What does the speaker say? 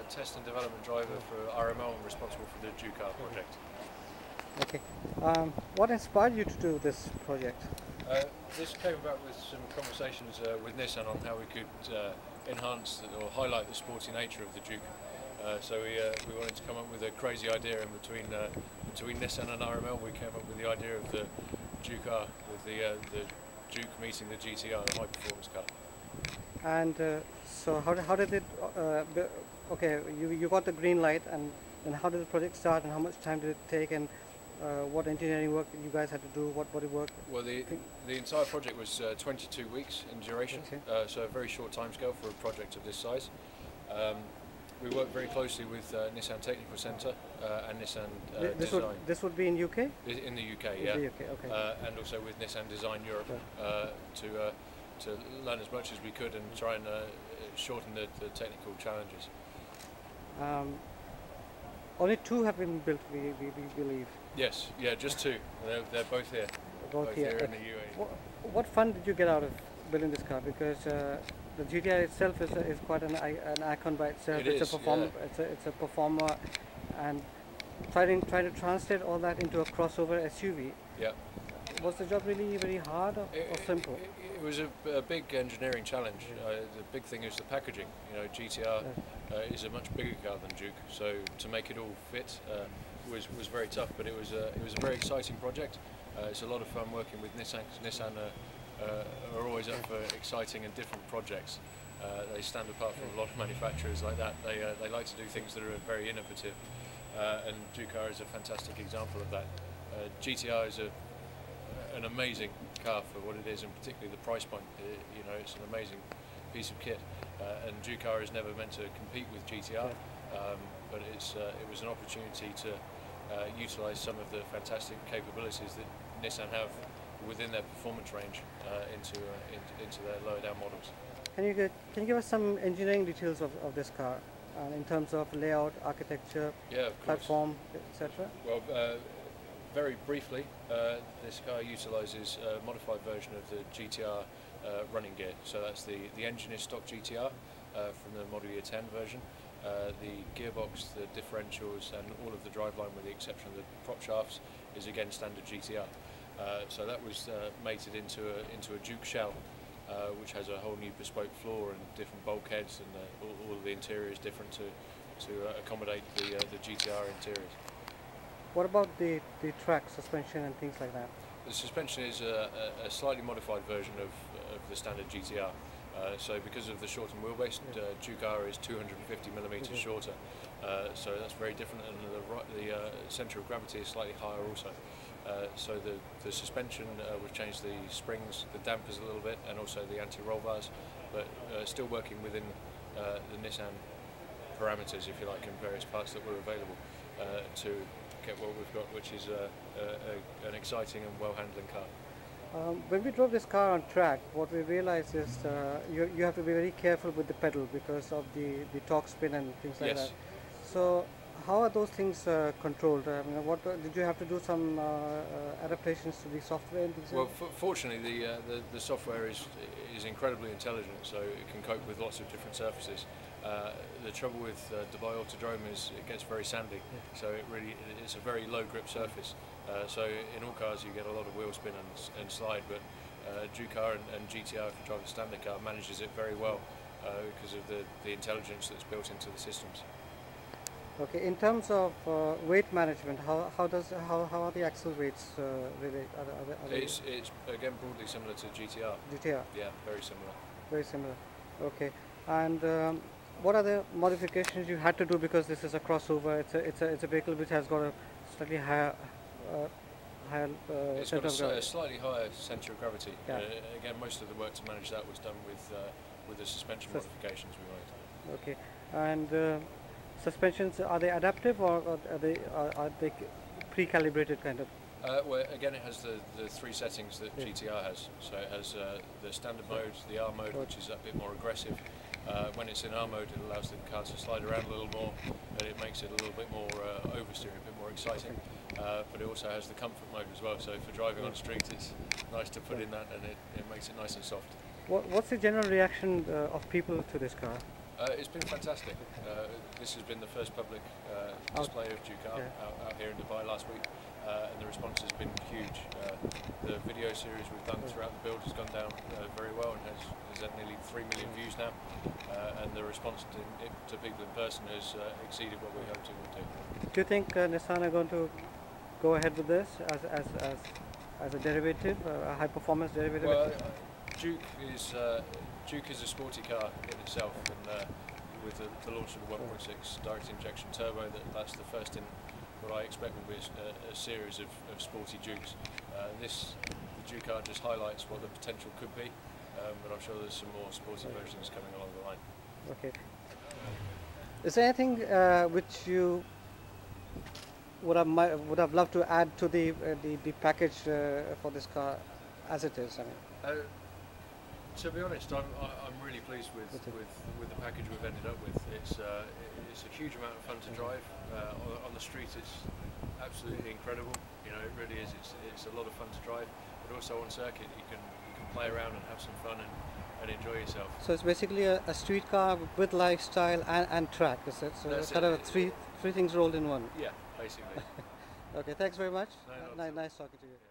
test and development driver for RML and responsible for the Duke R project. Okay. What inspired you to do this project? This came about with some conversations with Nissan on how we could enhance or highlight the sporty nature of the Duke. So we wanted to come up with a crazy idea, and between Nissan and RML we came up with the idea of the Duke R, with the Duke meeting the GTR, the high performance car. And so how did it, okay, you got the green light, and how did the project start, and how much time did it take, and what engineering work you guys had to do, what body work? Well, the entire project was 22 weeks in duration, okay. So a very short timescale for a project of this size. We worked very closely with Nissan Technical Centre and Nissan Design. This would be in UK? In the UK, yeah. In the UK, okay. And also with Nissan Design Europe, to learn as much as we could and try and shorten the technical challenges. Only two have been built, we believe. Yes, yeah, just two. They're both here. Both here in the UAE. What fun did you get out of building this car? Because the GTR itself is quite an icon by itself. It's a performer. Yeah. It's a performer, and trying to translate all that into a crossover SUV. Yeah. Was the job really very hard or simple? It was a big engineering challenge. The big thing is the packaging. You know, GTR is a much bigger car than Duke, so to make it all fit was very tough. But it was a very exciting project. It's a lot of fun working with Nissan. Nissan are always up for exciting and different projects. They stand apart from a lot of manufacturers like that. They like to do things that are very innovative, and Duke R is a fantastic example of that. GTR is an amazing car for what it is, and particularly the price point. You know, it's an amazing piece of kit, and Duke R is never meant to compete with GTR, but it was an opportunity to utilise some of the fantastic capabilities that Nissan have within their performance range into their lower down models. Can you give us some engineering details of this car, in terms of layout, architecture, platform, etc.? Well, very briefly, this car utilises a modified version of the GTR running gear. So that's the engine is stock GTR from the Model Year 10 version. The gearbox, the differentials, and all of the driveline, with the exception of the prop shafts, is again standard GTR. So that was mated into a Duke shell, which has a whole new bespoke floor and different bulkheads, and all of the interior is different to accommodate the GTR interiors. What about the track, suspension and things like that? The suspension is a slightly modified version of the standard GTR. So because of the shortened wheelbase, Duke R is 250mm shorter. So that's very different, and the centre of gravity is slightly higher also. So the suspension, we've changed the springs, the dampers a little bit, and also the anti-roll bars, but still working within the Nissan parameters, if you like, in various parts that were available to get what we've got, which is an exciting and well-handling car. When we drove this car on track, what we realized is you have to be very careful with the pedal because of the torque spin and things like that. So how are those things controlled? I mean, what did you have to do some adaptations to the software and things? Well, fortunately, the software is incredibly intelligent, so it can cope with lots of different surfaces. The trouble with Dubai Autodrome is it gets very sandy, so it's a very low grip surface. So in all cars you get a lot of wheel spin and slide, but Duke R and GTR, if you drive a standard car, manages it very well because of the intelligence that's built into the systems. Okay, in terms of weight management, how are the axle weights really? It's again broadly similar to GTR. GTR. Yeah, very similar. Very similar. Okay, and what are the modifications you had to do, because this is a crossover? It's a vehicle which has got a slightly higher it's got a slightly higher centre of gravity. Yeah. Again, most of the work to manage that was done with the suspension modifications we made. Okay, and suspensions, are they adaptive or are they pre-calibrated kind of? Well, again, it has the three settings that GTR has. So it has the standard mode, the R mode, which is a bit more aggressive. When it's in R mode, it allows the car to slide around a little more, but it makes it a little bit more oversteering, a bit more exciting. But it also has the comfort mode as well, so for driving on the street it's nice to put in that, and it makes it nice and soft. What's the general reaction of people to this car? It's been fantastic. This has been the first public display of Duke Art out here in Dubai last week, and the response has been huge. The video series we've done throughout the build has gone down very well and has had nearly 3 million views now, and the response to people in person has exceeded what we hoped it would do. Do you think Nissan are going to go ahead with this as a derivative, a high performance derivative? Well, Duke is a sporty car in itself, and with the launch of the 1.6 direct injection turbo, that's the first in what I expect will be a series of sporty Dukes. The Duke art just highlights what the potential could be, but I'm sure there's some more sporty versions coming along the line. Okay. Is there anything which you would have loved to add to the package for this car as it is? I mean. To be honest, I'm really pleased with the package we've ended up with. It's a huge amount of fun to drive. On the street it's absolutely incredible. You know, it really is. It's a lot of fun to drive, but also on circuit you can play around and have some fun and enjoy yourself. So it's basically a street car with lifestyle and track, is it? So it's kind of three things rolled in one. Yeah, basically. Okay, thanks very much. No, nice talking to you.